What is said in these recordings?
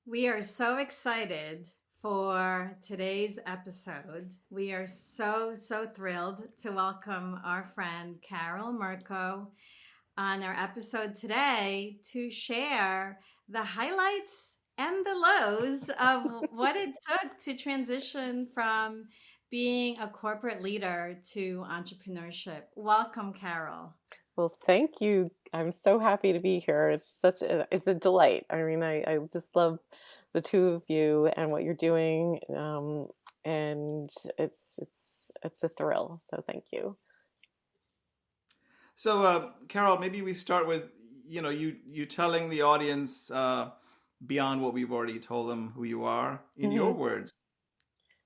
We are so excited for today's episode. We are so thrilled to welcome our friend Carole Murko on our episode today to share the highlights and the lows of what it took to transition from being a corporate leader to entrepreneurship. Welcome, Carole. Well, thank you. I'm so happy to be here. It's a delight. I just love the two of you and what you're doing. And it's a thrill. So thank you. So, Carole, maybe we start with you telling the audience beyond what we've already told them who you are in your Mhm. words.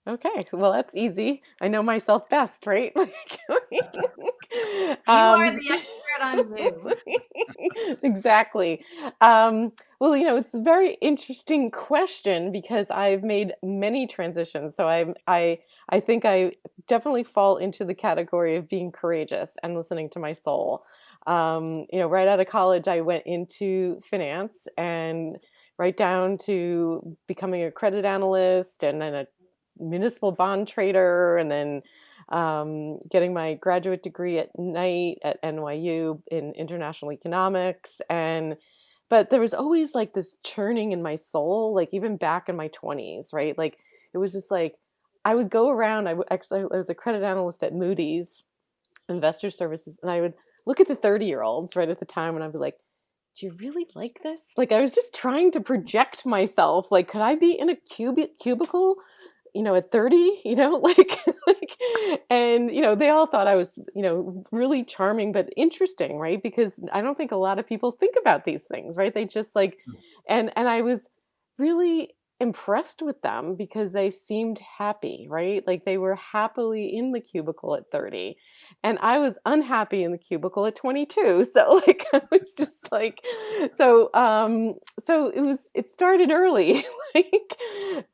Okay, well, that's easy. I know myself best, right? You are um, the expert on you. exactly. Well, it's a very interesting question because I've made many transitions. So I think I definitely fall into the category of being courageous and listening to my soul. Right out of college, I went into finance and right down to becoming a credit analyst and then a municipal bond trader, and then getting my graduate degree at night at NYU in international economics. But there was always like this churning in my soul, like even back in my 20s, right? Like it was just like I would go around. I was a credit analyst at Moody's Investor Services, and I would look at the 30-year-olds right at the time, and I'd be like, do you really like this? Like I was just trying to project myself. Like, could I be in a cubicle at 30, like, and, they all thought I was, really charming, but interesting, right? Because I don't think a lot of people think about these things, right? They just like, and I was really impressed with them because they seemed happy, right? Like they were happily in the cubicle at 30 and I was unhappy in the cubicle at 22. So like I was just like so it started early like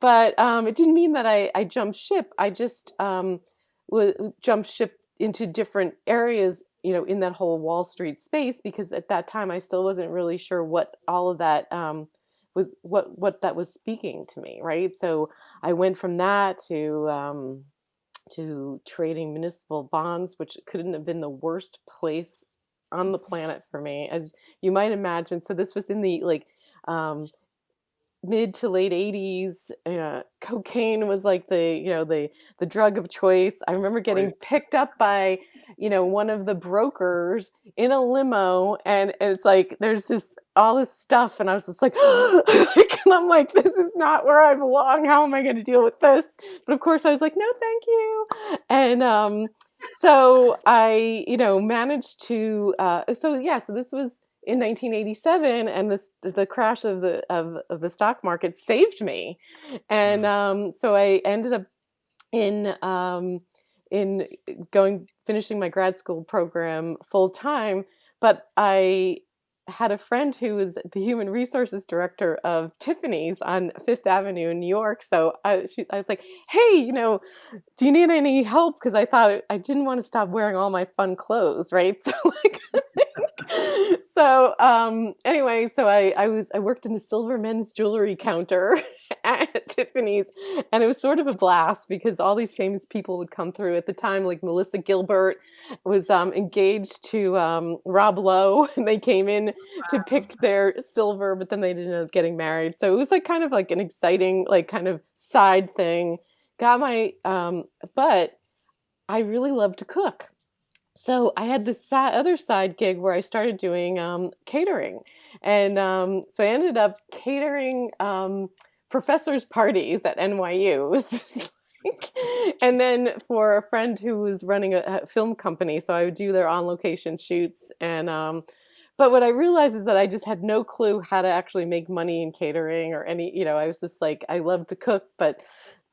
but it didn't mean that I jumped ship. I just jumped ship into different areas, in that whole Wall Street space because at that time I still wasn't really sure what all of that was what that was speaking to me, right? So I went from that to trading municipal bonds, which couldn't have been the worst place on the planet for me, as you might imagine. So this was in the um, mid to late 80s. Cocaine was like the drug of choice. I remember getting Always. picked up by one of the brokers in a limo, and it's like there's just all this stuff, and I was just like, and I'm like, this is not where I belong. How am I going to deal with this? But of course I was like, no thank you. And so I managed to so this was in 1987, and the crash of the stock market saved me, and Mm. so I ended up in in finishing my grad school program full time. But I had a friend who was the human resources director of Tiffany's on Fifth Avenue in New York. So I was like, hey, do you need any help? Because I thought I didn't want to stop wearing all my fun clothes, right? So like anyway, so I worked in the silver men's jewelry counter at Tiffany's, and it was sort of a blast because all these famous people would come through at the time. Like Melissa Gilbert was engaged to Rob Lowe, and they came in to pick their silver, but then they ended up getting married. So it was like kind of like an exciting like kind of side thing. Got my but I really love to cook. So I had this other side gig where I started doing catering, and so I ended up catering professors' parties at NYU. It was just and then for a friend who was running a film company, so I would do their on-location shoots. And but what I realized is that I just had no clue how to actually make money in catering or any. I was just like I love to cook, but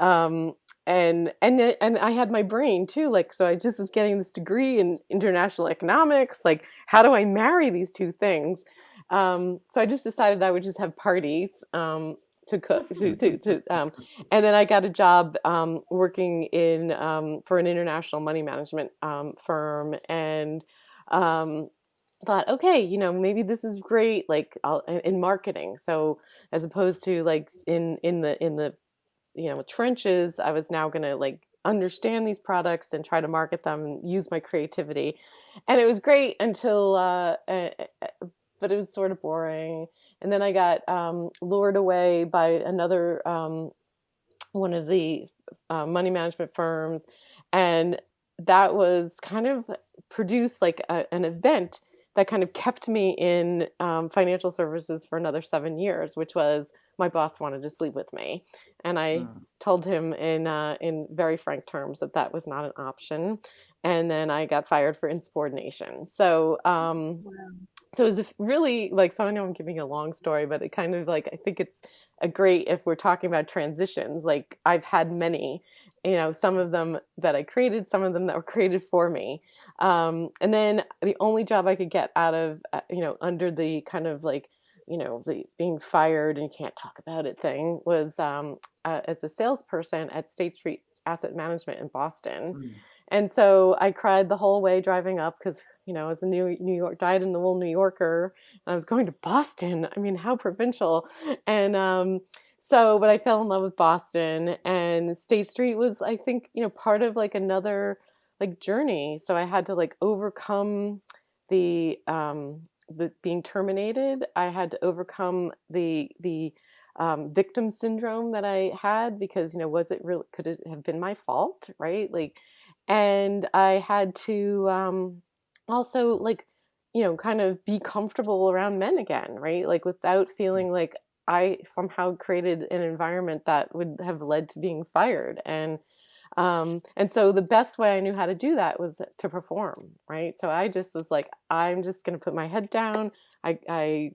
um, and I had my brain too, like so I just was getting this degree in international economics. Like, how do I marry these two things? So I just decided I would just have parties to cook, and then I got a job working in for an international money management firm, and um, thought, okay, maybe this is great, like in marketing. So as opposed to like in the trenches, I was now going to like understand these products and try to market them and use my creativity. And it was great until, but it was sort of boring. And then I got lured away by another one of the money management firms, and that was kind of produced like an event that kind of kept me in financial services for another 7 years, which was my boss wanted to sleep with me, and I told him in very frank terms that that was not an option, and then I got fired for insubordination. So it was really like, so I know I'm giving a long story, but it kind of like, I think it's a great, if we're talking about transitions, like I've had many, some of them that I created, some of them that were created for me. And then the only job I could get out of, under the kind of like, the being fired and you can't talk about it thing was as a salesperson at State Street Asset Management in Boston. And so I cried the whole way driving up because, as a New York, dyed in the wool New Yorker, and I was going to Boston. I mean, how provincial. And but I fell in love with Boston, and State Street was, I think, part of like another like journey. So I had to like overcome the being terminated. I had to overcome the victim syndrome that I had because, was it really, could it have been my fault? Right. Like, and I had to also like, kind of be comfortable around men again, right? Like without feeling like I somehow created an environment that would have led to being fired. And so the best way I knew how to do that was to perform, right? So I just was like, I'm just going to put my head down. I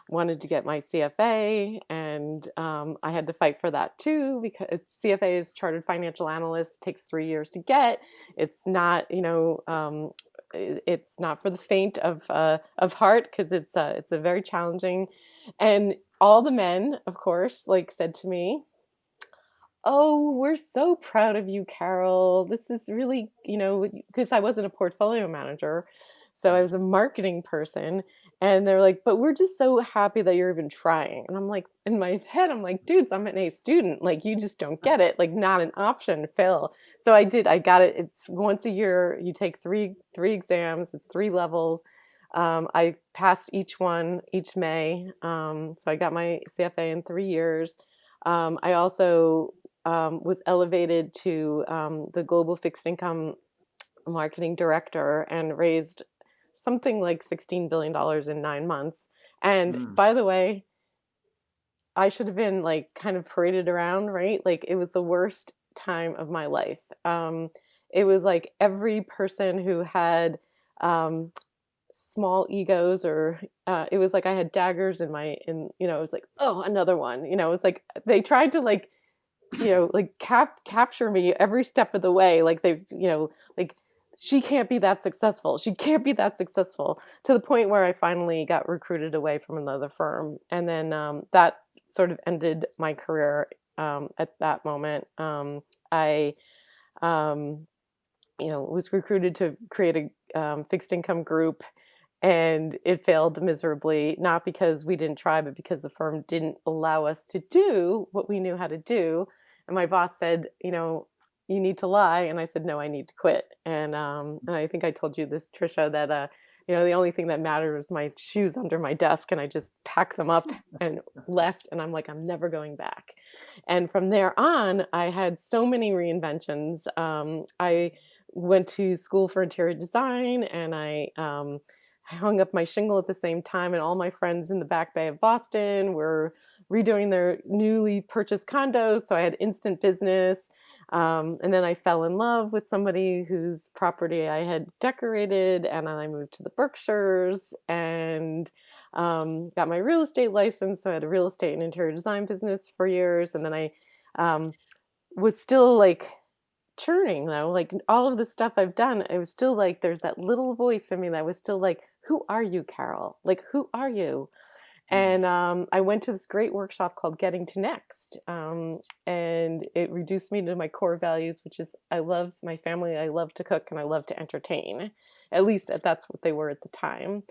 wanted to get my CFA, and I had to fight for that too, because CFA is Chartered Financial Analyst. It takes 3 years to get. It's not, it's not for the faint of heart, because it's a very challenging. And all the men, of course, like said to me, "Oh, we're so proud of you, Carole. This is really, because I wasn't a portfolio manager, so I was a marketing person." And they're like, "But we're just so happy that you're even trying." And I'm like, in my head, I'm like, dudes, I'm an A student. Like, you just don't get it. Like, not an option, Phil. So I did. I got it. It's once a year. You take three exams. It's 3 levels. I passed each one each May. So I got my CFA in 3 years. I also was elevated to the global fixed income marketing director and raised something like $16 billion in 9 months. And by the way, I should have been like kind of paraded around, right? Like it was the worst time of my life. It was like every person who had small egos, or it was like I had daggers in it was like, oh, another one, it was like they tried to like, like capture me every step of the way. Like they, like, she can't be that successful. She can't be that successful, to the point where I finally got recruited away from another firm. And then that sort of ended my career at that moment. I, was recruited to create a fixed income group, and it failed miserably, not because we didn't try, but because the firm didn't allow us to do what we knew how to do. And my boss said, you need to lie. And I said, no, I need to quit. And I think I told you this, Trisha, that, the only thing that mattered was my shoes under my desk. And I just packed them up and left. And I'm like, I'm never going back. And from there on, I had so many reinventions. I went to school for interior design, and I hung up my shingle at the same time, and all my friends in the Back Bay of Boston were redoing their newly purchased condos. So I had instant business. And then I fell in love with somebody whose property I had decorated, and then I moved to the Berkshires and got my real estate license. So I had a real estate and interior design business for years. And then I was still like churning, though, like all of the stuff I've done. It was still like, there's that little voice in me that was still like, who are you, Carole? Like, who are you? And I went to this great workshop called Getting to Next. And it reduced me to my core values, which is I love my family, I love to cook, and I love to entertain. At least that's what they were at the time.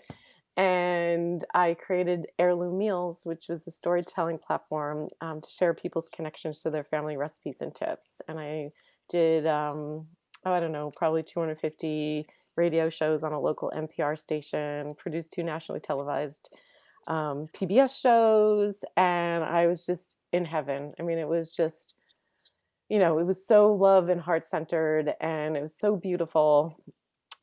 And I created Heirloom Meals, which was a storytelling platform to share people's connections to their family recipes and tips. And I did, I don't know, probably 250 radio shows on a local NPR station, produced 2 nationally televised PBS shows, and I was just in heaven. I mean, it was just, it was so love and heart-centered, and it was so beautiful.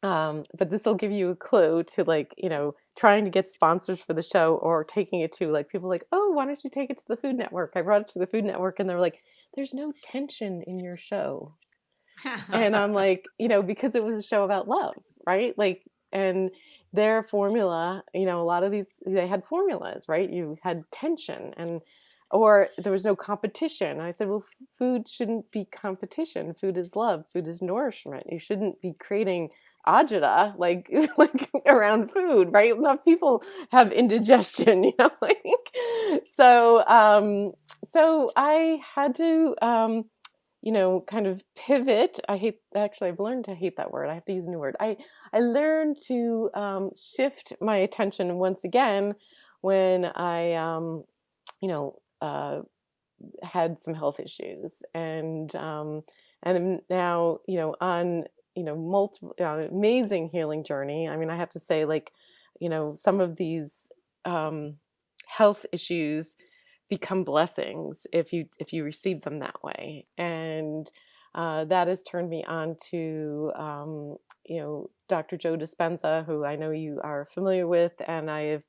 But this will give you a clue to trying to get sponsors for the show or taking it to people oh, why don't you take it to the Food Network? I brought it to the Food Network and they're like, there's no tension in your show. And I'm like, because it was a show about love, right? And their formula, a lot of these, they had formulas, right? You had tension or there was no competition. I said, well, food shouldn't be competition. Food is love. Food is nourishment. You shouldn't be creating agita like around food, right? Enough people have indigestion, so I had to kind of pivot. I've learned to hate that word. I have to use a new word. I learned to shift my attention once again when I had some health issues, and I'm now on multiple amazing healing journey. I mean, I have to say, some of these health issues become blessings if you receive them that way, and that has turned me on to Dr. Joe Dispenza, who I know you are familiar with, and I have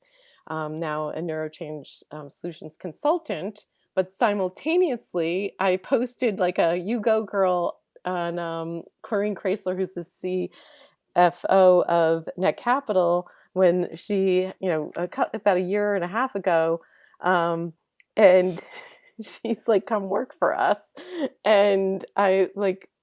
now a neurochange solutions consultant. But simultaneously, I posted a "You Go Girl" on Corrine Chrysler, who's the CFO of Net Capital, when she, about a year and a half ago, and she's like, come work for us. And I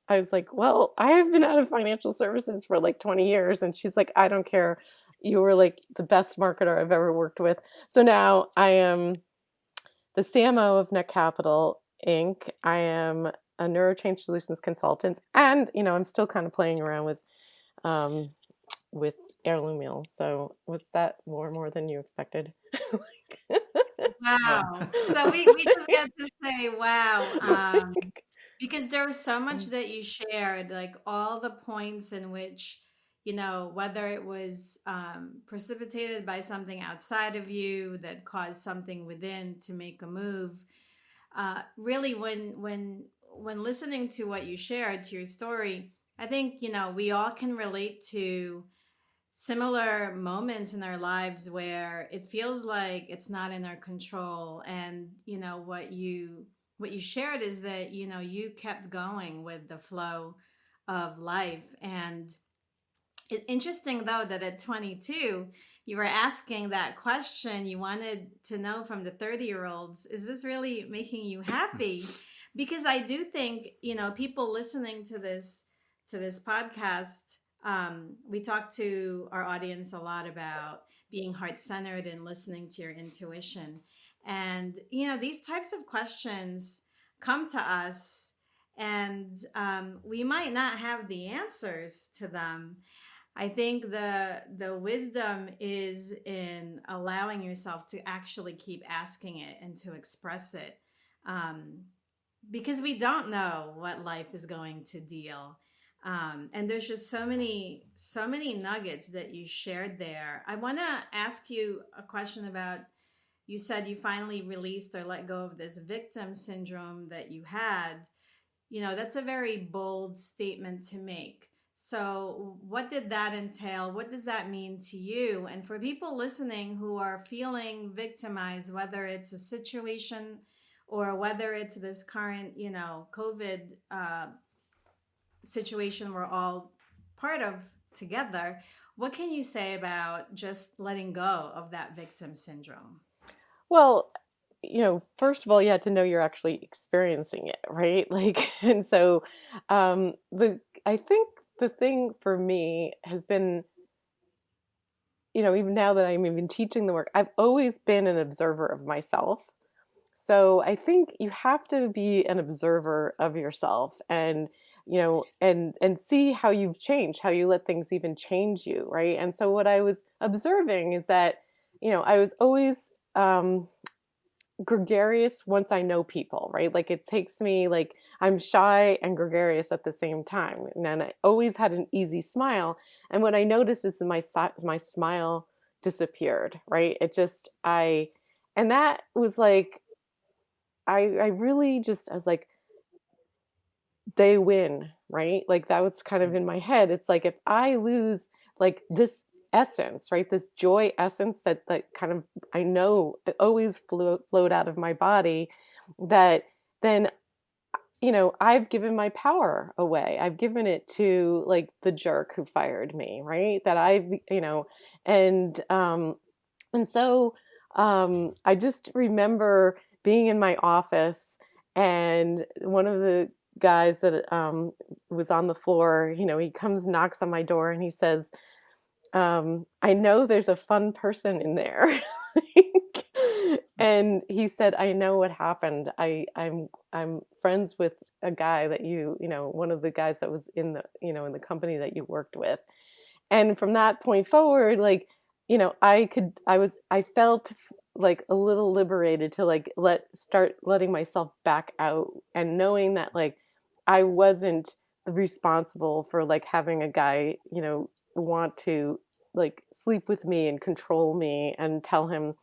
was like, well, I have been out of financial services for 20 years. And she's like, I don't care. You were the best marketer I've ever worked with. So now I am the CMO of Net Capital Inc. I am a neurochange solutions consultant, and I'm still kind of playing around with Heirloom Meals. So was that more than you expected? Wow. So we just get to say wow, because there was so much that you shared, all the points in which, whether it was precipitated by something outside of you that caused something within to make a move. Really, when listening to what you shared, to your story, I think, we all can relate to similar moments in our lives where it feels like it's not in our control. And what you shared is that you kept going with the flow of life. And it's interesting, though, that at 22 you were asking that question. You wanted to know from the 30-year-olds, is this really making you happy? Because I do think people listening to this podcast, we talk to our audience a lot about being heart-centered and listening to your intuition. And, these types of questions come to us, and we might not have the answers to them. I think the wisdom is in allowing yourself to actually keep asking it and to express it, because we don't know what life is going to deal. And there's just so many nuggets that you shared there. I want to ask you a question about, you said you finally released or let go of this victim syndrome that you had. That's a very bold statement to make. So what did that entail? What does that mean to you? And for people listening who are feeling victimized, whether it's a situation or whether it's this current, COVID situation we're all part of together, what can you say about just letting go of that victim syndrome? Well, first of all, you have to know you're actually experiencing it, right? And so I think the thing for me has been, even now that I'm even teaching the work, I've always been an observer of myself. So I think you have to be an observer of yourself and and see how you've changed, how you let things even change you, right? And so what I was observing is that, I was always gregarious once I know people, right? Like it takes me, like I'm shy and gregarious at the same time. And then I always had an easy smile. And what I noticed is my smile disappeared, right? And that was like, I really just, I was like, they win, right? Like that was kind of in my head. It's like if I lose like this essence, right? This joy essence that kind of I know it always flowed out of my body, that then I've given my power away. I've given it to like the jerk who fired me, right? That I've and and so I just remember being in my office, and one of the guys that was on the floor, he comes, knocks on my door, and he says, I know there's a fun person in there. And he said, I know what happened. I'm friends with a guy that one of the guys that was in the company that you worked with. And from that point forward, like, I felt like a little liberated to like start letting myself back out, and knowing that like I wasn't responsible for like having a guy, want to like sleep with me and control me and tell him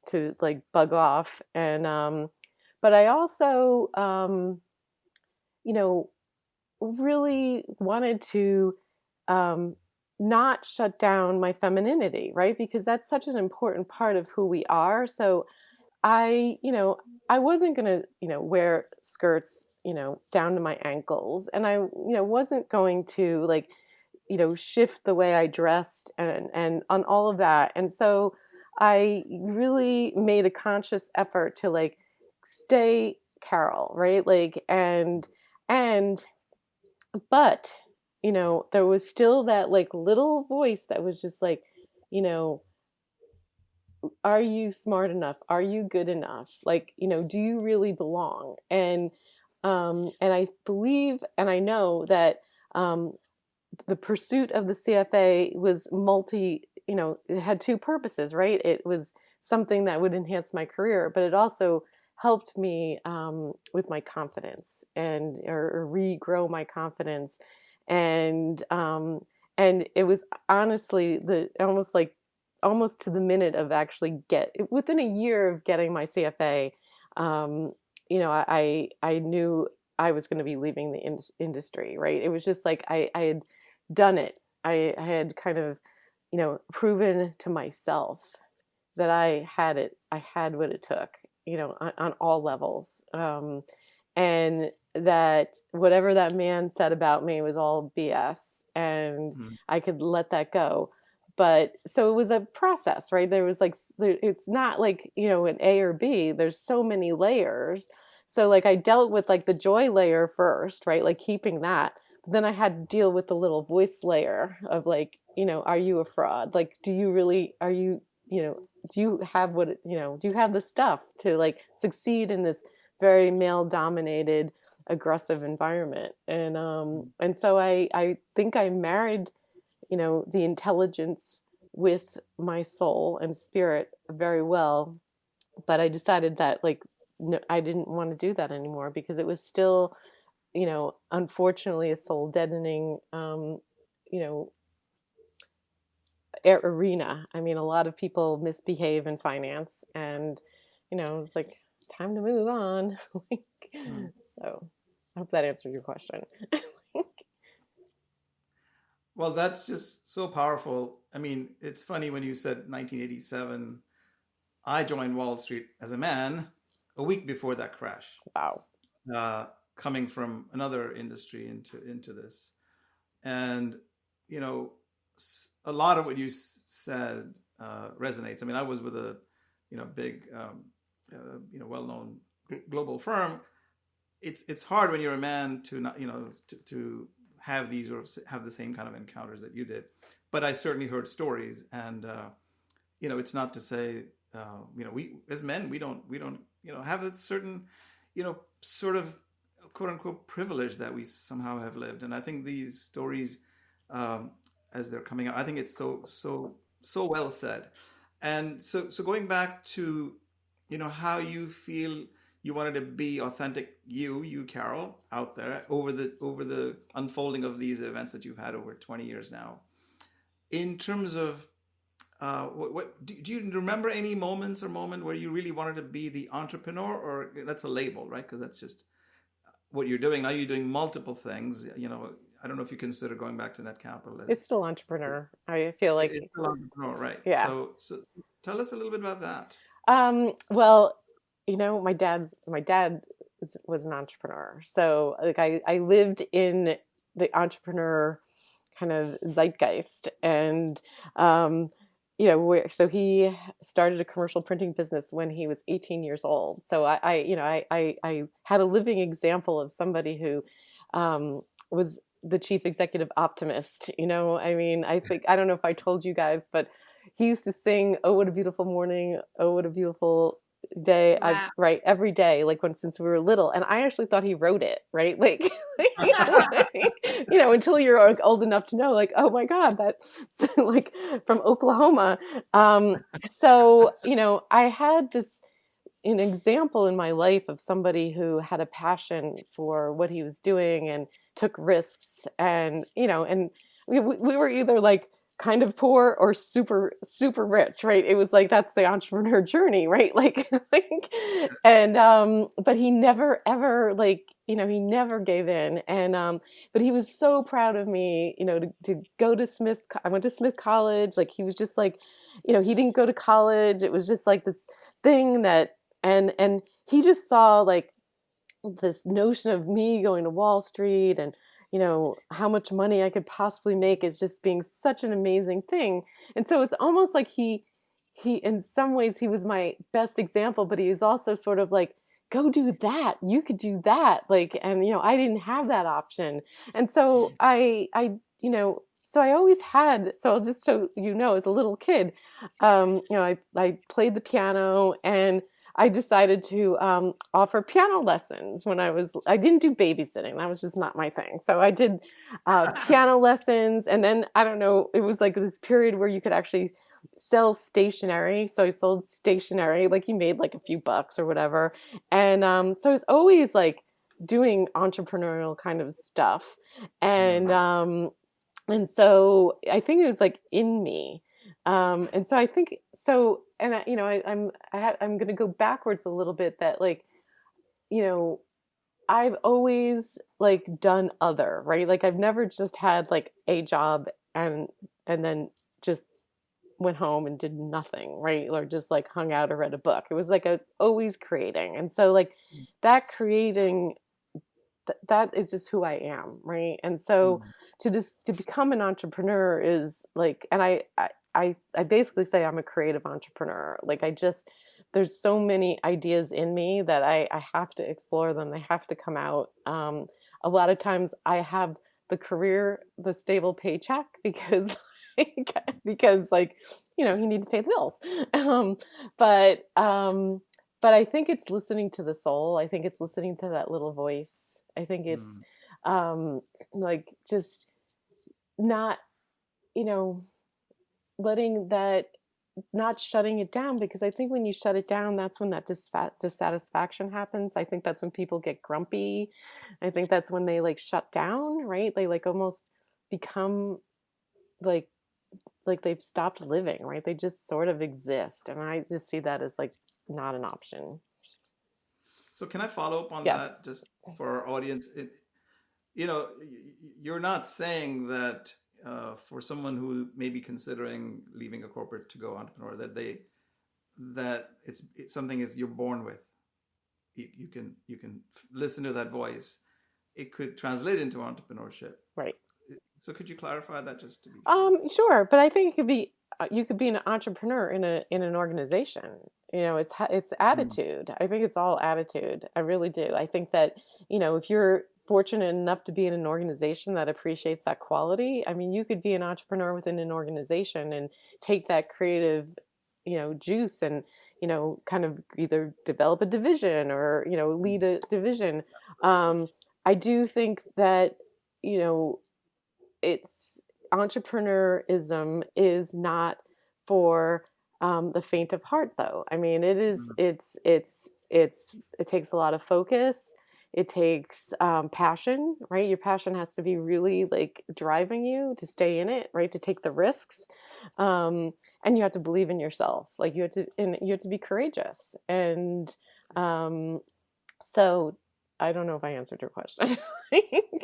to like bug off. And but I also you know really wanted to um, not shut down my femininity, right? Because that's such an important part of who we are. So I wasn't going to, wear skirts, down to my ankles. And I, wasn't going to like, shift the way I dressed and on all of that. And so I really made a conscious effort to like stay Carole, right? Like, and but, there was still that like little voice that was just like, you know, are you smart enough? Are you good enough? Like, do you really belong? And I believe and I know that the pursuit of the CFA was it had two purposes, right? It was something that would enhance my career, but it also helped me with my confidence or regrow my confidence. And and it was honestly almost to the minute of actually within a year of getting my CFA, um, I knew I was going to be leaving the industry, right? It was just like I had done it. I had kind of, proven to myself that I had it. I had what it took, on all levels. And that whatever that man said about me was all BS, and I could let that go. But so it was a process, right? There was like, it's not like, an A or B, there's so many layers. So like I dealt with like the joy layer first, right? Like keeping that. But then I had to deal with the little voice layer of like, are you a fraud? Like, do you really, do you have do you have the stuff to like succeed in this very male dominated aggressive environment? And so I think I married, the intelligence with my soul and spirit very well. But I decided that like, no, I didn't want to do that anymore, because it was still, unfortunately a soul deadening, you know, arena. I mean, a lot of people misbehave in finance, and it's like time to move on. So I hope that answered your question. Well, that's just so powerful. I mean, it's funny when you said 1987. I joined Wall Street as a man a week before that crash. Wow. Coming from another industry into this, and a lot of what you said resonates. I mean, I was with a big well-known global firm. It's hard when you're a man to not to have these or have the same kind of encounters that you did. But I certainly heard stories, and it's not to say we as men we don't have that certain sort of quote unquote privilege that we somehow have lived. And I think these stories, as they're coming out, I think it's so well said. And so going back to, how you feel you wanted to be authentic, you, Carole, out there over the unfolding of these events that you've had over 20 years now. In terms of what do you remember any moment where you really wanted to be the entrepreneur, or that's a label, right? Because that's just what you're doing now. You're doing multiple things. I don't know if you consider going back to Net Capital as It's still entrepreneur. I feel like, it's still entrepreneur, right? yeah. So tell us a little bit about that. Well, my dad was an entrepreneur. So like I lived in the entrepreneur kind of zeitgeist, and so he started a commercial printing business when he was 18 years old. So I had a living example of somebody who was the chief executive optimist. I don't know if I told you guys, but he used to sing, "Oh, what a beautiful morning. Oh, what a beautiful day." Wow. Right. Every day, since we were little. And I actually thought he wrote it, right? Until you're old enough to know, oh my God, that's from Oklahoma. I had an example in my life of somebody who had a passion for what he was doing and took risks, and we were either kind of poor or super super rich, right? It was that's the entrepreneur journey, right? But he never ever he never gave in, and but he was so proud of me, to go to Smith. I went to Smith College. He was just he didn't go to college. It was just this thing that, and he just saw this notion of me going to Wall Street and how much money I could possibly make as just being such an amazing thing. And so it's almost like he in some ways he was my best example, but he was also sort of go do that, you could do that, and I didn't have that option. And so I so I always had, so just so as a little kid, I played the piano, and I decided to offer piano lessons when I didn't do babysitting. That was just not my thing. So I did piano lessons. And then, I don't know, it was this period where you could actually sell stationery. So I sold stationery, you made a few bucks or whatever. And so I was always doing entrepreneurial kind of stuff. And so I think it was in me. And so I think so, and I'm going to go backwards a little bit, that I've always done other, right? I've never just had a job and then just went home and did nothing, right? Or just hung out or read a book. It was I was always creating. And so that creating, that is just who I am, right? And so to become an entrepreneur is and I basically say I'm a creative entrepreneur. There's so many ideas in me that I have to explore them. They have to come out. A lot of times I have the stable paycheck because because you need to pay the bills. But I think it's listening to the soul. I think it's listening to that little voice. I think it's just not, letting that, not shutting it down, because I think when you shut it down, that's when that dissatisfaction happens. I think that's when people get grumpy. I think that's when they shut down, right? They almost become they've stopped living, right? They just sort of exist. And I just see that as not an option. So can I follow up on Yes. that just for our audience? You're not saying that for someone who may be considering leaving a corporate to go entrepreneur, that it's something is you're born with. You can listen to that voice. It could translate into entrepreneurship. Right. So could you clarify that just to be sure, but I think you could be an entrepreneur in an organization. It's attitude. I think it's all attitude. I really do. I think that if you're fortunate enough to be in an organization that appreciates that quality, you could be an entrepreneur within an organization and take that creative juice and kind of either develop a division or lead a division. I do think that, you know, it's entrepreneurism is not for the faint of heart, though. I mean, it is, Mm. it takes a lot of focus. It takes passion, right? Your passion has to be really like driving you to stay in it, right? To take the risks. Um, and you have to believe in yourself. Like and you have to be courageous. And um, so I don't know if I answered your question.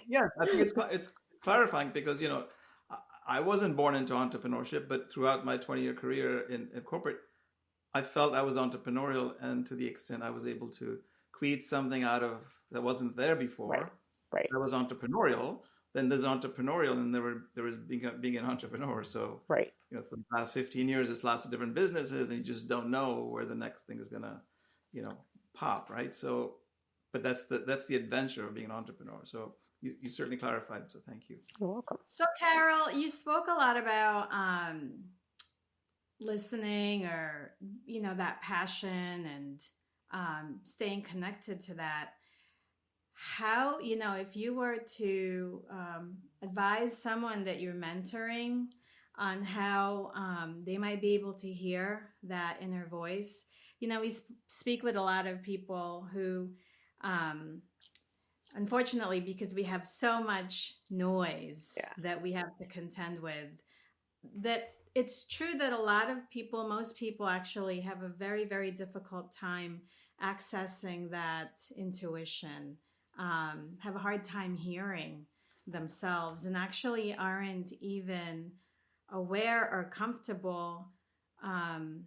Yeah, I think it's clarifying because I, I wasn't born into entrepreneurship, but throughout my 20-year career in corporate, I felt I was entrepreneurial, and to the extent I was able to create something out of that wasn't there Right, before, right, that was entrepreneurial. Then there's entrepreneurial, and there was being an entrepreneur. So right. for the past 15 years, it's lots of different businesses, and you just don't know where the next thing is gonna, pop, right? So, but that's the adventure of being an entrepreneur. So you certainly clarified. So thank you. You're welcome. So, Carol, you spoke a lot about listening, or that passion, and staying connected to that. How, if you were to advise someone that you're mentoring on how they might be able to hear that inner voice. We speak with a lot of people who um, unfortunately, because we have so much noise Yeah. that we have to contend with, that it's true that a lot of people, most people actually have a very, very difficult time accessing that intuition, have a hard time hearing themselves, and actually aren't even aware or comfortable um,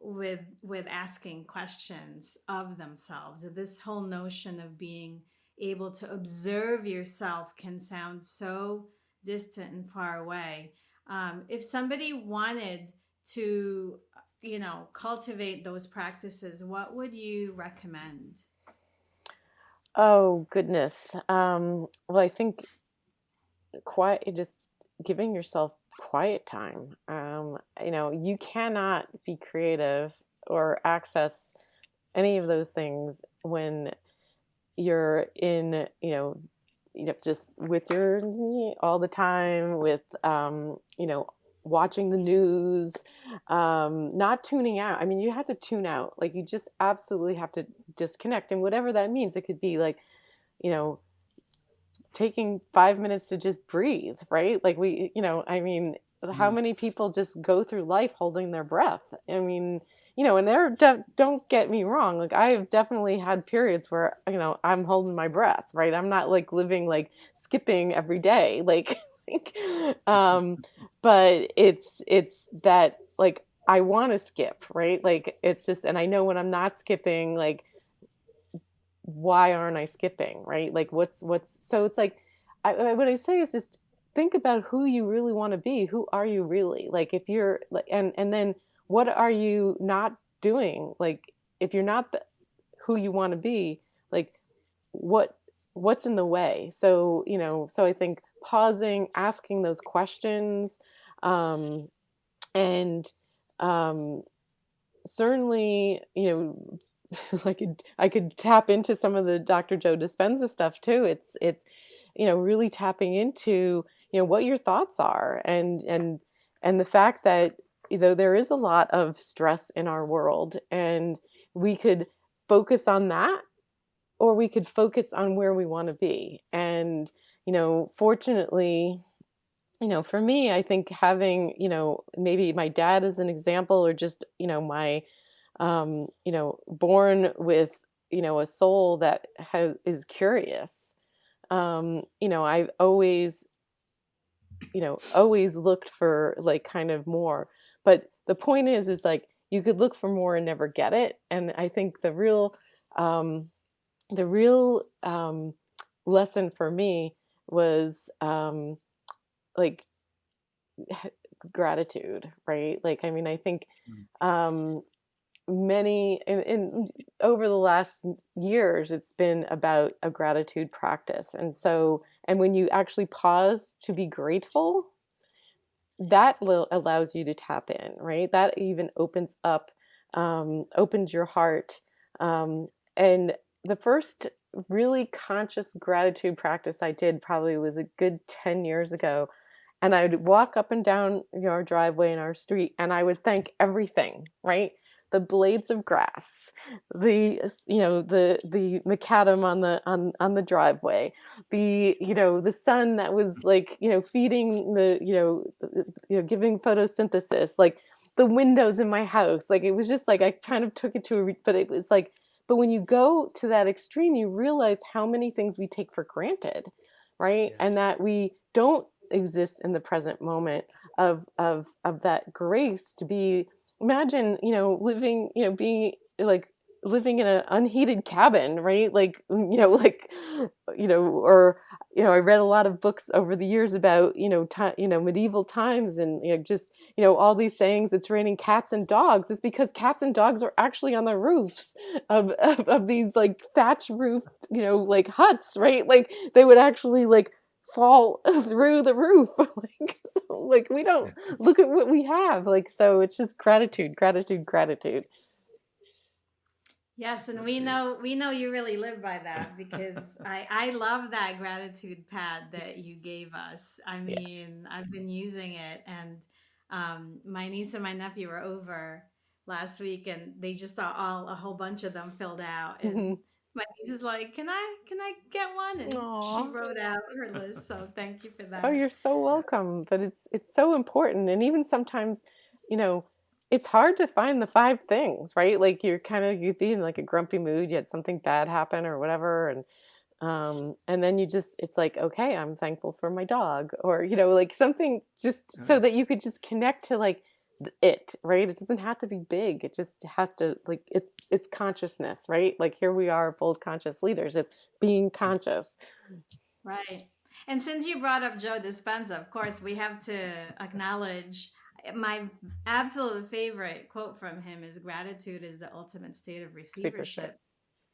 with asking questions of themselves. This whole notion of being able to observe yourself can sound so distant and far away. If somebody wanted to, cultivate those practices, what would you recommend? Oh goodness. Well, I think just giving yourself quiet time. You cannot be creative or access any of those things when you're in, just with your all the time with, watching the news, not tuning out. I mean, you have to tune out. Like you just absolutely have to disconnect, and whatever that means. It could be like, you know, taking 5 minutes to just breathe, right? Like I mean, how Mm. many people just go through life holding their breath? I mean, and don't get me wrong. Like I've definitely had periods where, I'm holding my breath, right? I'm not like living, like skipping every day, like, like, um, but it's that like, I want to skip, right? Like it's just, and I know when I'm not skipping, like, why aren't I skipping, right? Like so it's like, what I say is just think about who you really want to be. Who are you really? Like if you're like, and then what are you not doing? Like if you're not who you want to be, like what what's in the way? So, so I think pausing, asking those questions, and um certainly, I could tap into some of the Dr. Joe Dispenza stuff too. It's really tapping into, what your thoughts are, and the fact that, there is a lot of stress in our world, and we could focus on that, or we could focus on where we want to be. And, fortunately, for me, I think having, maybe my dad as an example, or just, my born with, a soul that is curious. I've always looked for like kind of more. But the point is like you could look for more and never get it. And I think um, the real lesson for me was like gratitude, right? Like, I mean, I think Mm. um, many in over the last years, it's been about a gratitude practice. And so, and when you actually pause to be grateful, that allows you to tap in, right? That even opens your heart, um, and the first really conscious gratitude practice I did probably was a good 10 years ago. And I would walk up and down, our driveway in our street, and I would thank everything, right? The blades of grass, the macadam on the driveway, the sun that was like, feeding giving photosynthesis, like the windows in my house. Like it was just like I kind of took it but it was like, but when you go to that extreme, you realize how many things we take for granted, right? And Yes. that we don't exist in the present moment of that grace to be. Imagine, living, being like living in an unheated cabin, right? Like, like, or, I read a lot of books over the years about, medieval times, and, just, all these sayings, it's raining cats and dogs. It's because cats and dogs are actually on the roofs of these like thatch roofed, like huts, right? Like they would actually like fall through the roof. Like, so, like we don't look at what we have. Like, so it's just gratitude, gratitude, gratitude. Yes, and So we beautiful. know you really live by that, because I love that gratitude pad that you gave us. I Yeah. mean, I've been using it, and my niece and my nephew were over last week, and they just saw a whole bunch of them filled out, and Hmm. my niece is like, "Can I get one?" And she Aw. wrote out her list. So thank you for Oh, that. you're so welcome. But it's so important. And even sometimes, you know, it's hard to find the five things, right? Like you'd be in like a grumpy mood, you had something bad happen or whatever, and then it's like, okay, I'm thankful for my dog, or like something, just so Right. that you could just connect to like right? It doesn't have to be big. It just has to, like, it's consciousness, right? Like here we are, bold conscious leaders. It's being conscious. Right. And since you brought up Joe Dispenza, of course, we have to acknowledge my absolute favorite quote from him is gratitude is the ultimate state of Receivership. receivership,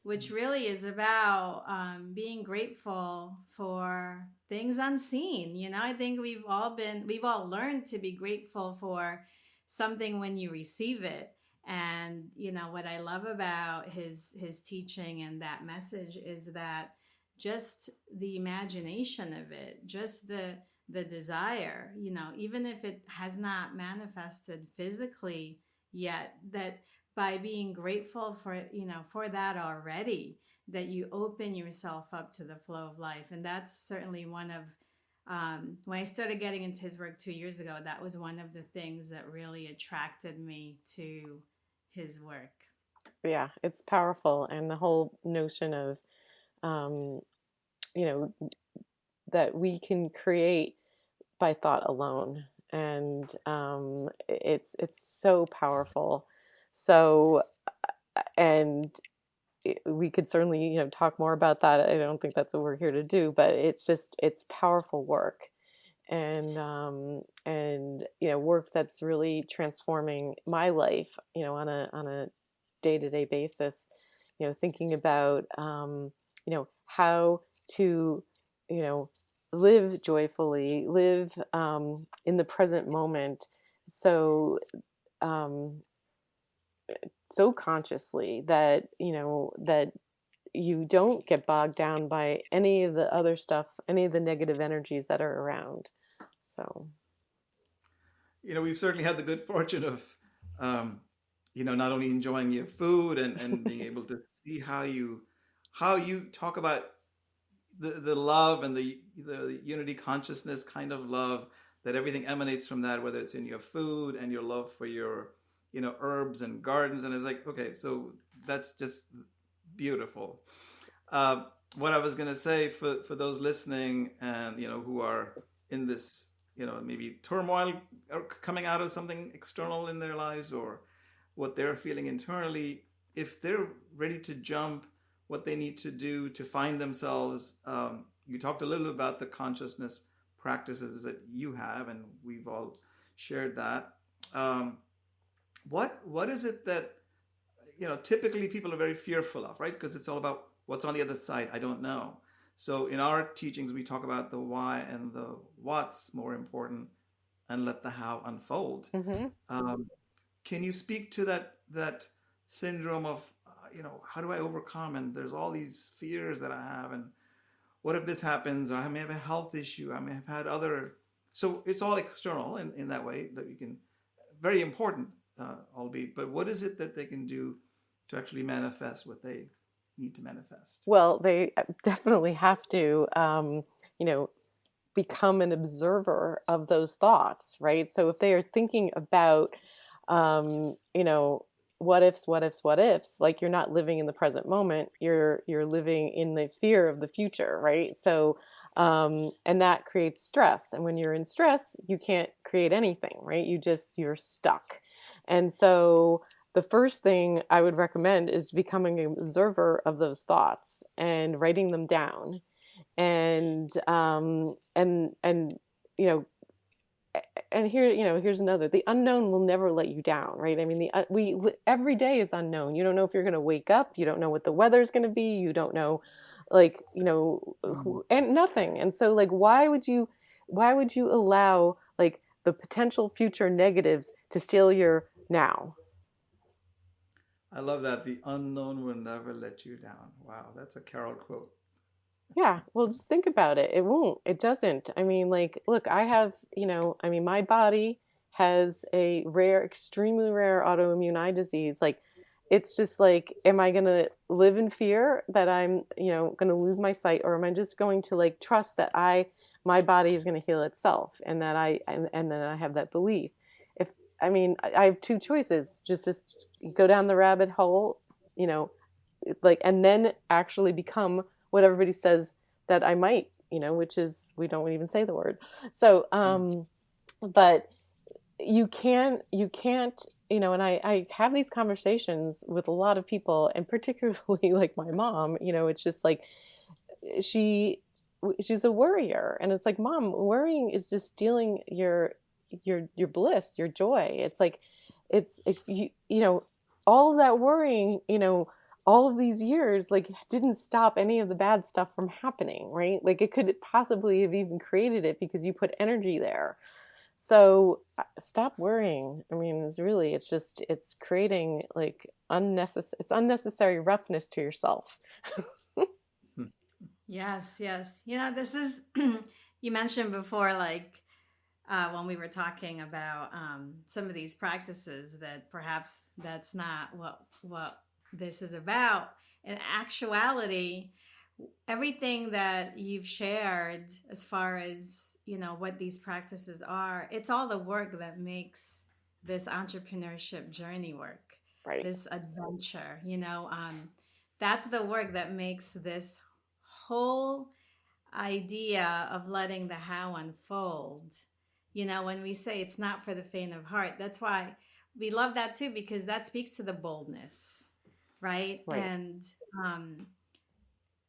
which really is about being grateful for things unseen. I think we've all learned to be grateful for something when you receive it. And what I love about his teaching and that message is that just the imagination of it, just the desire, even if it has not manifested physically yet, that by being grateful for that already, that you open yourself up to the flow of life. And that's certainly one of when I started getting into his work 2 years ago, that was one of the things that really attracted me to his work. Yeah, it's powerful. And the whole notion of, um, you know, that we can create by thought alone. And it's so powerful. So, and we could certainly, talk more about that. I don't think that's what we're here to do, but it's powerful work. And work that's really transforming my life, on a day-to-day basis, thinking about, how to, you know live joyfully, live, in the present moment, so, um, so consciously that, that you don't get bogged down by any of the other stuff, any of the negative energies that are around. So, We've certainly had the good fortune of, um, not only enjoying your food and being able to see how you talk about the love and the unity consciousness kind of love, that everything emanates from that, whether it's in your food and your love for your, herbs and gardens. And it's like, okay, so that's just beautiful. Uh, what I was going to say for those listening and, who are in this, maybe turmoil or coming out of something external in their lives, or what they're feeling internally, if they're ready to jump, what they need to do to find themselves. You talked a little about the consciousness practices that you have, and we've all shared that. Um, what is it that typically people are very fearful of, right? Because it's all about what's on the other side. I don't know. So in our teachings, we talk about the why and the what's more important, and let the how unfold. hmm Um, can you speak to that syndrome of, how do I overcome? And there's all these fears that I have. And what if this happens? Or I may have a health issue. I may have had other. So it's all external in that way that you can, very important, albeit. But what is it that they can do to actually manifest what they need to manifest? Well, they definitely have to, become an observer of those thoughts, right? So if they are thinking about, um, you know, what ifs, like you're not living in the present moment, you're living in the fear of the future, right? So, and that creates stress. And when you're in stress, you can't create anything, right? You're stuck. And so the first thing I would recommend is becoming an observer of those thoughts and writing them down and you know and here here's another: the unknown will never let you down, right? I mean, every day is unknown. You don't know if you're going to wake up, you don't know what the weather's going to be, you don't know, like, and nothing. And so, like, why would you allow, like, the potential future negatives to steal your now? I love that. The unknown will never let you down. Wow, that's a Carole quote. Yeah, well, just think about it. It won't. It doesn't. I mean, like, look, my body has a rare, extremely rare autoimmune eye disease. Like, it's just like, am I going to live in fear that I'm, going to lose my sight, or am I just going to, like, trust that my body is going to heal itself, and that and then I have that belief. If, I have two choices: just go down the rabbit hole, you know, like, and then actually become what everybody says that I might, which is, we don't even say the word. So, but you can't, and I have these conversations with a lot of people, and particularly like my mom, it's just like, she's a worrier, and it's like, Mom, worrying is just stealing your bliss, your joy. It's like, all of that worrying, all of these years, like, didn't stop any of the bad stuff from happening, right? Like, it could possibly have even created it because you put energy there. So stop worrying. I mean, it's creating, like, unnecessary roughness to yourself. Yes, yes. This is, you mentioned before, like, when we were talking about some of these practices, that perhaps that's not what this is about. In actuality, everything that you've shared as far as, what these practices are, it's all the work that makes this entrepreneurship journey work, Right. this adventure, that's the work that makes this whole idea of letting the how unfold. When we say it's not for the faint of heart, that's why we love that too, because that speaks to the boldness, right? Right. And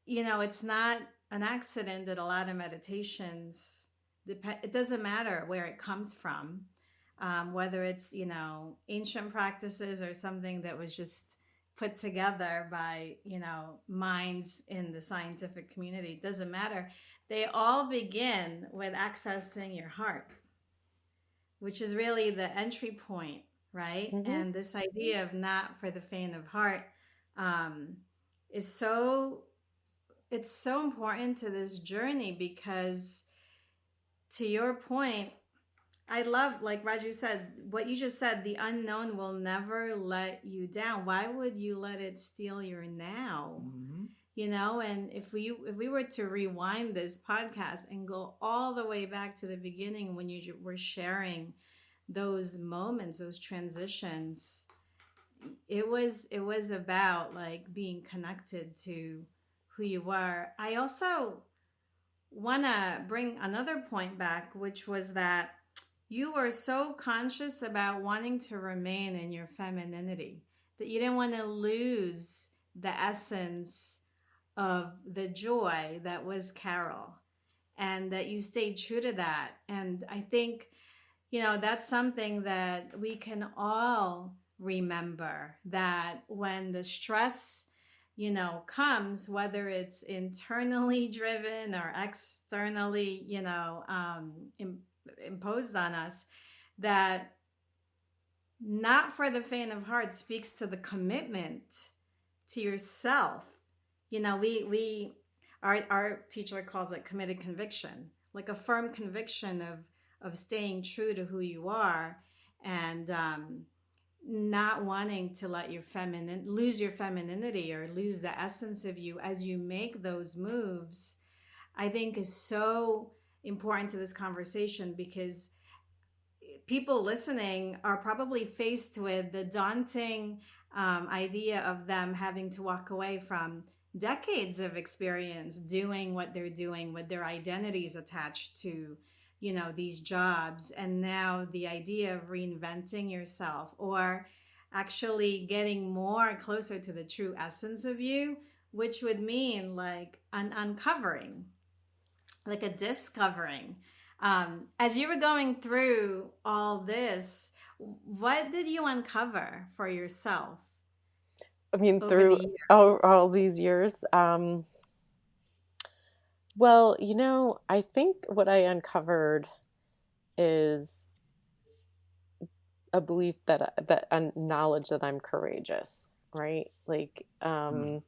it's not an accident that a lot of meditations, it doesn't matter where it comes from, whether it's ancient practices or something that was just put together by minds in the scientific community. It doesn't matter. They all begin with accessing your heart, which is really the entry point, right? Mm-hmm. And this idea of not for the faint of heart is so important to this journey, because, to your point, I love, like Raju said, what you just said: the unknown will never let you down. Why would you let it steal your now? Mm-hmm. And if we were to rewind this podcast and go all the way back to the beginning, when you were sharing those moments, those transitions, it was about, like, being connected to who you were. I also want to bring another point back, which was that you were so conscious about wanting to remain in your femininity, that you didn't want to lose the essence of the joy that was Carole, and that you stayed true to that. And I think, that's something that we can all remember, that when the stress, comes, whether it's internally driven or externally, imposed on us, that not for the faint of heart speaks to the commitment to yourself. You know, our teacher calls it committed conviction, like a firm conviction of staying true to who you are, and not wanting to let your lose your femininity or lose the essence of you as you make those moves, I think is so important to this conversation, because people listening are probably faced with the daunting idea of them having to walk away from decades of experience doing what they're doing with their identities attached to, you know, these jobs. And now the idea of reinventing yourself, or actually getting more closer to the true essence of you, which would mean like an uncovering, like a discovering. As you were going through all this, what did you uncover for yourself I mean, over the through years? all these years, well, you know, I think what I uncovered is a belief that a knowledge that I'm courageous, right? Like, Mm.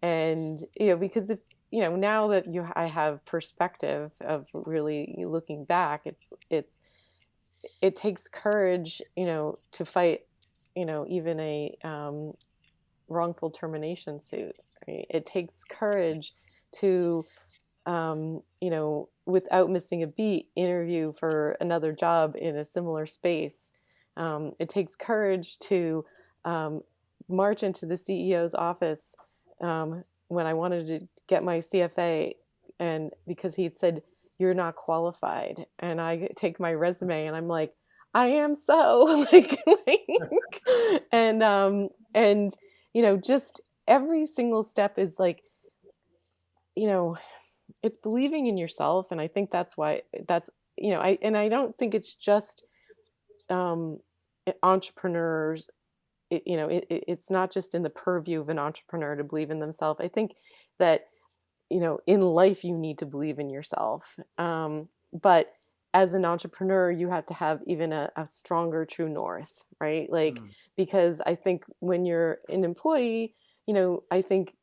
and you know, because if you know, now that I have perspective of really looking back, it takes courage, you know, to fight, you know, even a wrongful termination suit, right? It takes courage to, you know, without missing a beat, interview for another job in a similar space. It takes courage to um, march into the CEO's office when I wanted to get my CFA, and because he said, "You're not qualified," and I take my resume and I'm like, "I am so," and you know, just every single step is like, you know, it's believing in yourself. And I think that's why that's, you know, I don't think it's just um, entrepreneurs. You know, it's not just in the purview of an entrepreneur to believe in themselves. I think that, you know, in life you need to believe in yourself. But as an entrepreneur, you have to have even a stronger true north, right? Like, Mm. because I think when you're an employee, you know, I think,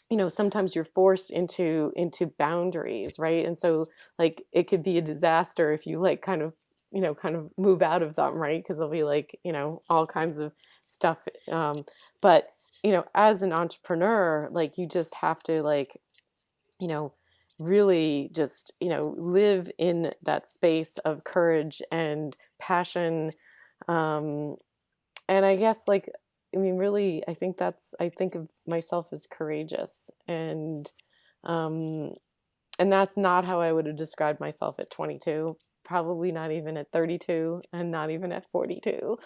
you know, sometimes you're forced into boundaries, right? And so like it could be a disaster if you like kind of, you know, kind of move out of them, right? Because there'll be like, you know, all kinds of stuff. But you know, as an entrepreneur, like you just have to like, you know, really just, you know, live in that space of courage and passion. um and I guess like, I mean, really, I think I think of myself as courageous, um, and that's not how I would have described myself at 22, probably not even at 32, and not even at 42.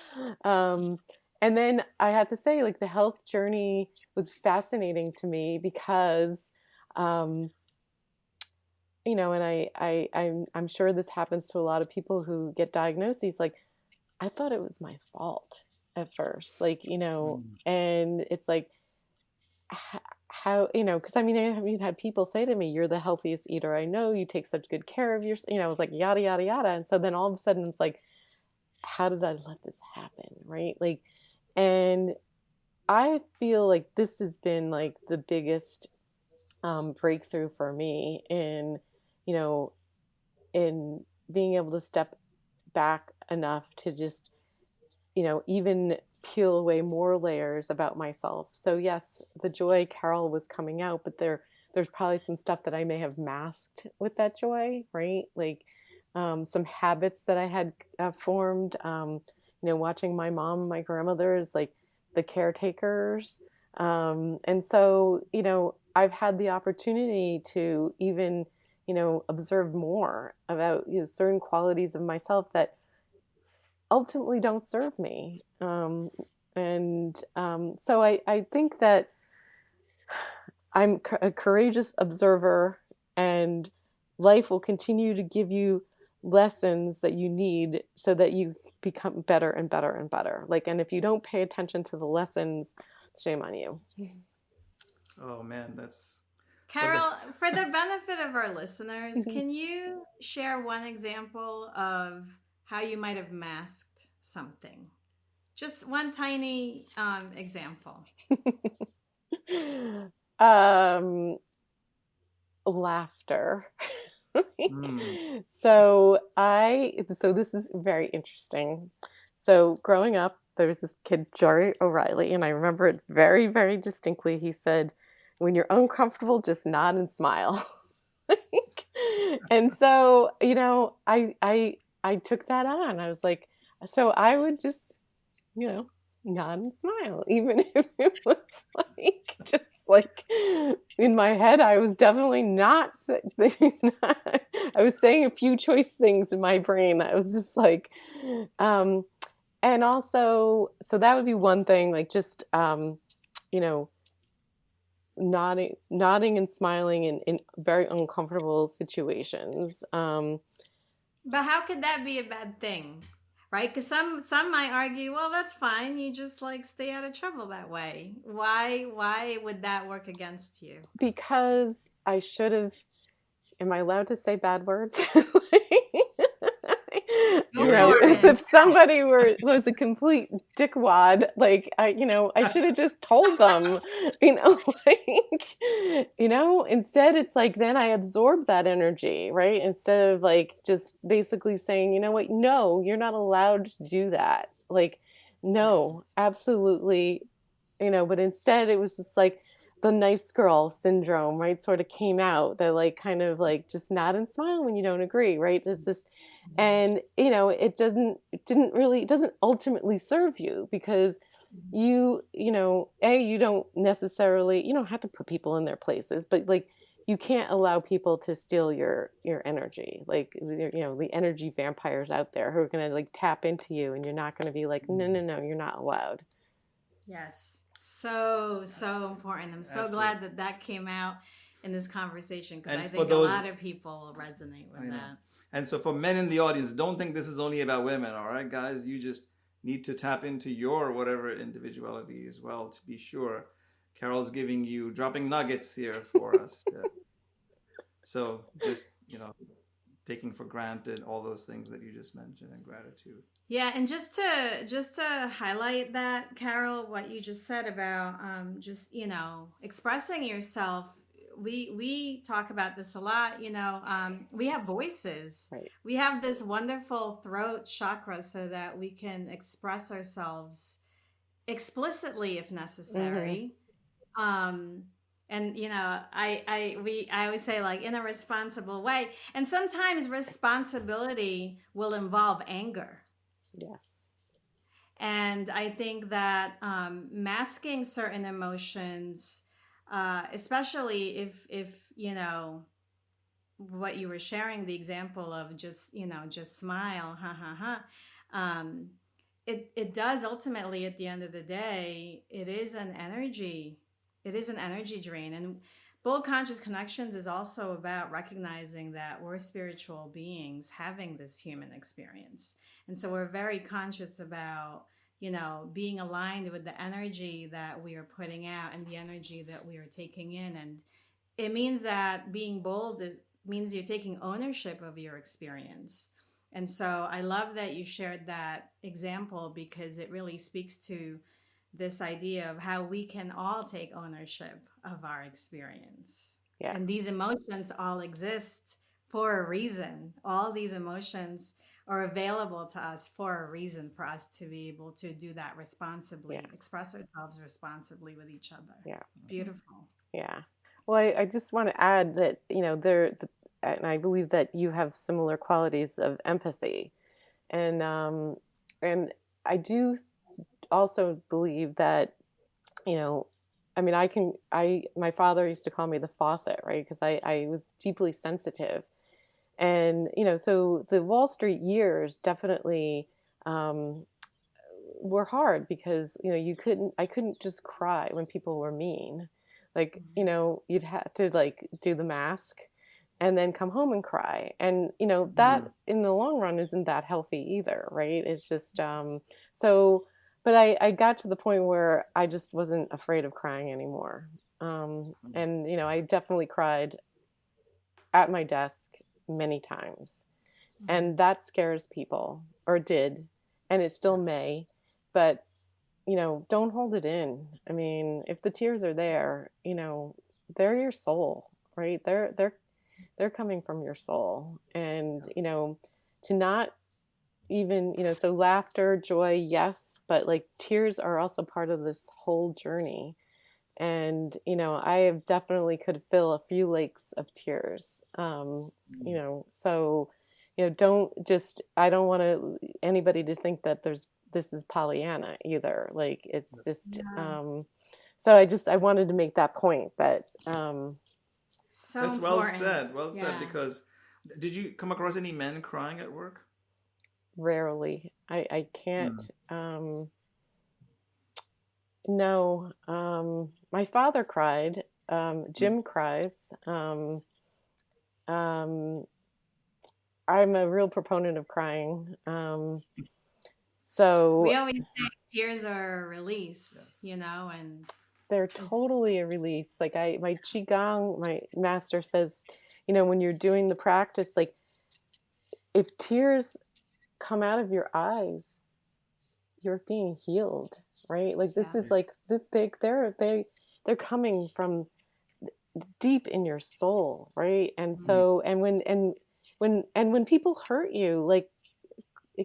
Um, and then I had to say, like, the health journey was fascinating to me because, um, you know, and I'm sure this happens to a lot of people who get diagnoses. Like, I thought it was my fault at first, like, you know, Mm. and it's like, how, you know, because I mean, I have had people say to me, "You're the healthiest eater I know. You take such good care of your," you know, I was like, yada, yada, yada. And so then all of a sudden it's like, how did I let this happen? Right. Like, and I feel like this has been like the biggest breakthrough for me in, you know, in being able to step back enough to just, you know, even peel away more layers about myself. So yes, the joy, Carole, was coming out, but there's probably some stuff that I may have masked with that joy, right? Like some habits that I had formed, you know, watching my mom and my grandmother as like the caretakers. And so, you know, I've had the opportunity to even, you know, observe more about, you know, certain qualities of myself that ultimately don't serve me. So I think that I'm a courageous observer, and life will continue to give you lessons that you need so that you become better and better and better. Like, and if you don't pay attention to the lessons, shame on you. Oh man, that's but the Carole, for the benefit of our listeners, can you share one example of how you might have masked something? Just one tiny example. um, laughter. Mm. So this is very interesting. So growing up, there was this kid, Jerry O'Reilly, and I remember it very, very distinctly. He said, "When you're uncomfortable, just nod and smile." And so, I took that on. I was like, so I would just, you know, nod and smile, even if it was like just like in my head, I was definitely not. I was saying a few choice things in my brain. I was just like, um, and also, so that would be one thing, like just, you know, nodding and smiling in very uncomfortable situations. But how could that be a bad thing? Right? Because some might argue, well, that's fine. You just like stay out of trouble that way. Why would that work against you? Because I should have. Am I allowed to say bad words? Go You're for If it. somebody was a complete dickwad, like I should have just told them, instead it's like, then I absorb that energy, right? Instead of like just basically saying, you know what, no, you're not allowed to do that. Like, no, absolutely, but instead it was just like the nice girl syndrome, right? Sort of came out. That like kind of like just nod and smile when you don't agree, right? It's just, and it doesn't ultimately serve you, because you don't necessarily, you don't have to put people in their places, but like you can't allow people to steal your energy. Like, the energy vampires out there who are going to like tap into you, and you're not going to be like, no, no, no, you're not allowed. Yes. So important. I'm so glad Absolutely. that came out in this conversation, because And I for think a those, lot of people will resonate I with know. that. And so for men in the audience, don't think this is only about women, all right, guys? You just need to tap into your whatever individuality as well to be sure. Carole's dropping nuggets here for us. So just, taking for granted all those things that you just mentioned, and gratitude. Yeah, and just to highlight that, Carole, what you just said about just expressing yourself. We talk about this a lot. We have voices. Right. We have this wonderful throat chakra so that we can express ourselves explicitly if Mm-hmm. necessary. um and I always say, like, in a responsible way, and sometimes responsibility will involve anger. Yes. And I think that masking certain emotions, especially if what you were sharing, the example of just smile, ha ha ha. um, it does ultimately, at the end of the day, it is an energy drain. And bold conscious connections is also about recognizing that we're spiritual beings having this human experience, and so we're very conscious about being aligned with the energy that we are putting out and the energy that we are taking in. And it means that being bold, it means you're taking ownership of your experience. And so I love that you shared that example, because it really speaks to this idea of how we can all take ownership of our experience. Yeah. And these emotions all exist for a reason. All these emotions are available to us for a reason, for us to be able to do that responsibly, Yeah. express ourselves responsibly with each other. Yeah. Beautiful. Yeah. Well, I just want to add that, and I believe that you have similar qualities of empathy. And I do also believe that, you know, I mean, my father used to call me the faucet, right? Because I was deeply sensitive. And, so the Wall Street years definitely, um, were hard, because I couldn't just cry when people were mean. Like, you'd have to like do the mask and then come home and cry, and that in the long run isn't that healthy either, right? It's just so but I got to the point where I just wasn't afraid of crying anymore. And I definitely cried at my desk many times, and that scares people, or did, and it still Yes. may. But don't hold it in. I mean, if the tears are there, they're your soul, right? They're coming from your soul. And, to not even, so laughter, joy, yes, but like tears are also part of this whole journey. And, I have definitely could fill a few lakes of tears. So, I don't want anybody to think that this is Pollyanna either. Like, it's just, Yeah. so I wanted to make that point that, So That's well important. said. Well said. Yeah. Because did you come across any men crying at work? rarely, I can't, no, my father cried, Jim cries, um, I'm a real proponent of crying. So We always say tears are a release, Yes. and they're it's, totally a release. Like my Qigong, my master says, when you're doing the practice, like if tears come out of your eyes, you're being healed, right? Like this yeah. is like this they're coming from deep in your soul, right? And so when people hurt you, like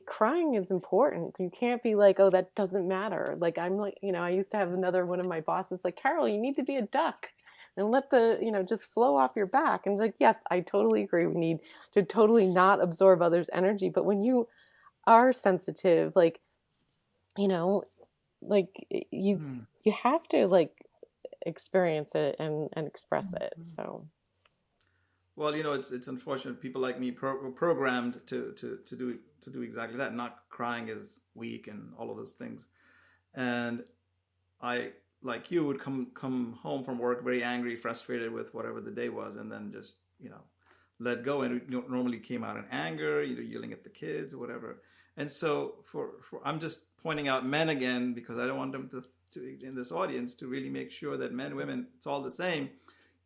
crying is important. You can't be like, oh, that doesn't matter. Like I'm like, I used to have another one of my bosses like, Carole, you need to be a duck and let the, just flow off your back. And like, yes, I totally agree. We need to totally not absorb others' energy. But when you are sensitive, like, like you have to like experience it and express it. So Well, it's unfortunate. People like me were programmed to do exactly that. Not crying is weak and all of those things. And I, like you, would come home from work very angry, frustrated with whatever the day was, and then just let go. And it normally came out in anger, yelling at the kids or whatever. And so for I'm just pointing out men again because I don't want them to in this audience to really make sure that men, women, it's all the same.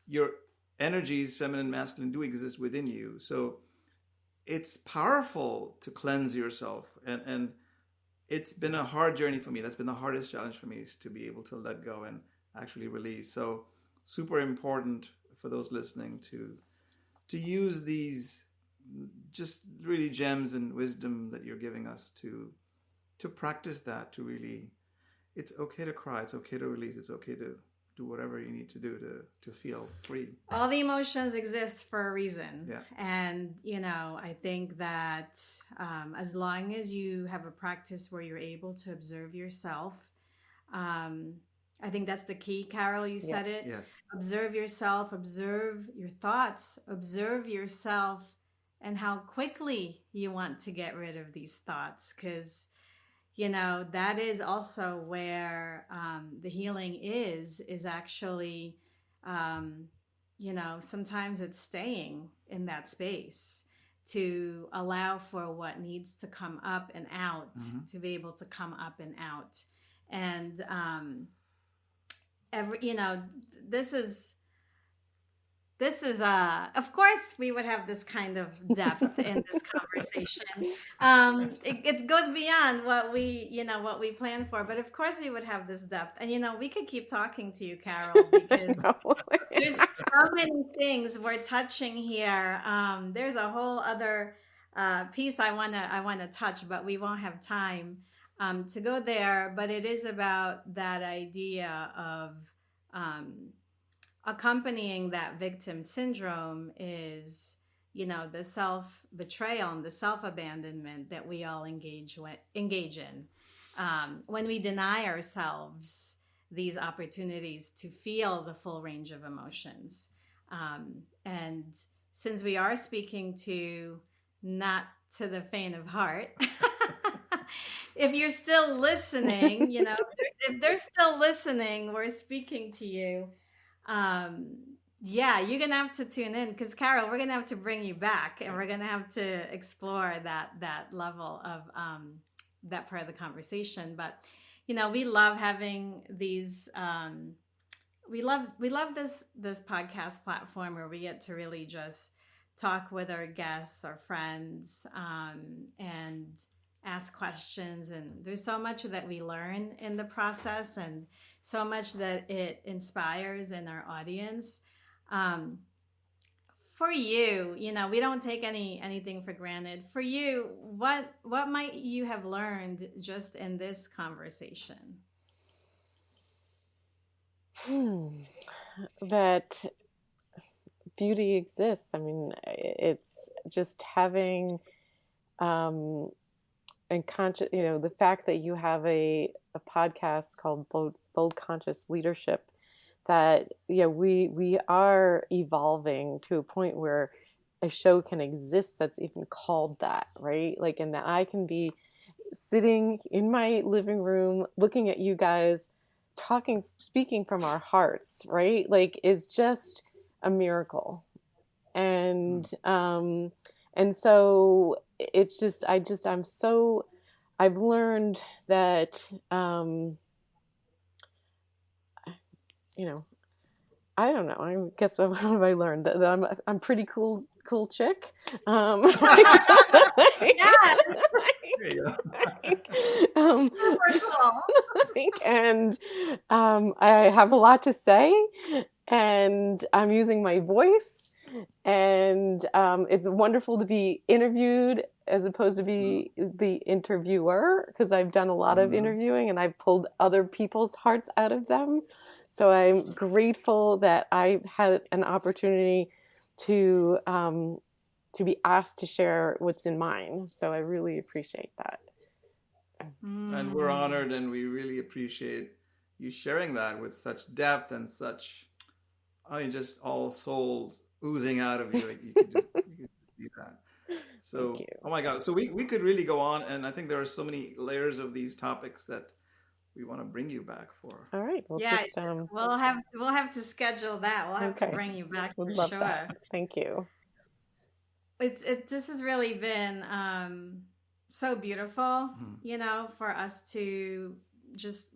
Your energies, feminine, masculine, do exist within you. So it's powerful to cleanse yourself. And it's been a hard journey for me. That's been the hardest challenge for me, is to be able to let go and actually release. So super important for those listening to use these just really gems and wisdom that you're giving us to practice that, to really, it's okay to cry, it's okay to release, it's okay to do whatever you need to do to feel free. All the emotions exist for a reason. Yeah. And, I think that as long as you have a practice where you're able to observe yourself, I think that's the key, Carole, you said it. Yes. Observe yourself, observe your thoughts, observe yourself and how quickly you want to get rid of these thoughts. Because that is also where the healing is actually, sometimes it's staying in that space to allow for what needs to come up and out, to be able to come up and out. And this is of course we would have this kind of depth in this conversation. It goes beyond what we plan for, but of course we would have this depth. And we could keep talking to you, Carole, because there's so many things we're touching here. There's a whole other piece I wanna touch, but we won't have time to go there. But it is about that idea of accompanying that victim syndrome is, the self-betrayal and the self-abandonment that we all engage in when we deny ourselves these opportunities to feel the full range of emotions. And since we are speaking to not to the faint of heart, if you're still listening, if they're still listening, we're speaking to you. Yeah, you're gonna have to tune in, because Carole, we're gonna have to bring you back, and we're gonna have to explore that level of that part of the conversation. But we love having these. We love this podcast platform where we get to really just talk with our guests, our friends, and ask questions, and there's so much that we learn in the process, and so much that it inspires in our audience. Um, for you, we don't take anything for granted. For you, what might you have learned just in this conversation? That beauty exists. I mean, it's just having and conscious, the fact that you have a podcast called Bold Conscious Leadership, that we are evolving to a point where a show can exist that's even called that, right? Like, and that I can be sitting in my living room looking at you guys speaking from our hearts, right? Like, it's just a miracle. And so it's just I've learned that I don't know. I guess what have I learned? That I'm pretty cool chick. Yes, There you go. super cool. And I have a lot to say, and I'm using my voice, and it's wonderful to be interviewed as opposed to be the interviewer, because I've done a lot of interviewing and I've pulled other people's hearts out of them. So I'm grateful that I had an opportunity to be asked to share what's in mine. So I really appreciate that. And we're honored, and we really appreciate you sharing that with such depth and such, just all souls oozing out of you. You could just see that. So, oh my God. So we could really go on, and I think there are so many layers of these topics that we want to bring you back for. All right. Well, Yeah, just, we'll have to schedule that. We'll have to bring you back for love sure. that. Thank you. This has really been so beautiful, for us to just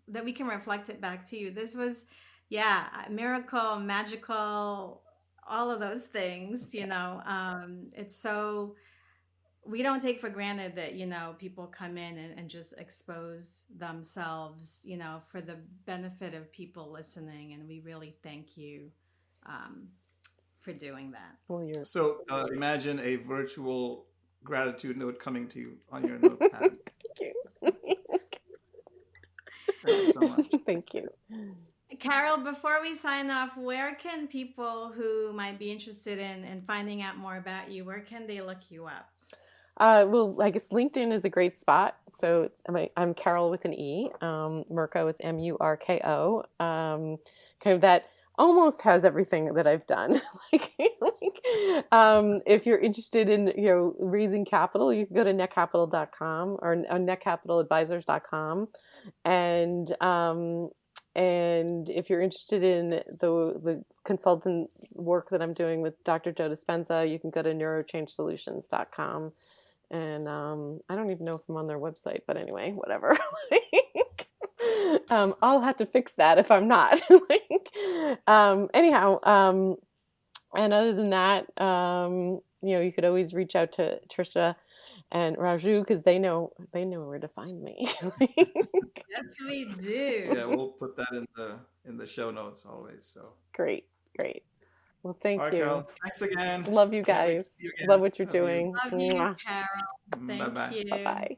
that we can reflect it back to you. This was, a miracle, magical, all of those things. It's so, we don't take for granted that people come in and just expose themselves, for the benefit of people listening, and we really thank you for doing that. Well, So imagine a virtual gratitude note coming to you on your notepad. Thank you so much. Thank you. Carole, before we sign off, where can people who might be interested in finding out more about you, where can they look you up? Well, I guess LinkedIn is a great spot. So I'm Carole with an E. Murko is Murko. Kind of that almost has everything that I've done. If you're interested in raising capital, you can go to netcapital.com or netcapitaladvisors.com, and if you're interested in the consultant work that I'm doing with Dr. Joe Dispenza, you can go to neurochangesolutions.com. And I don't even know if I'm on their website, but anyway, whatever. I'll have to fix that if I'm not. Anyhow, and other than that, you could always reach out to Trisha and Raju, because they know where to find me. Yes, we do. Yeah, we'll put that in the show notes always. So Great. Well, thank you. Carole, thanks again. Love you guys. Love what you're doing. Love you, Carole. Thank Bye-bye. you. Bye-bye.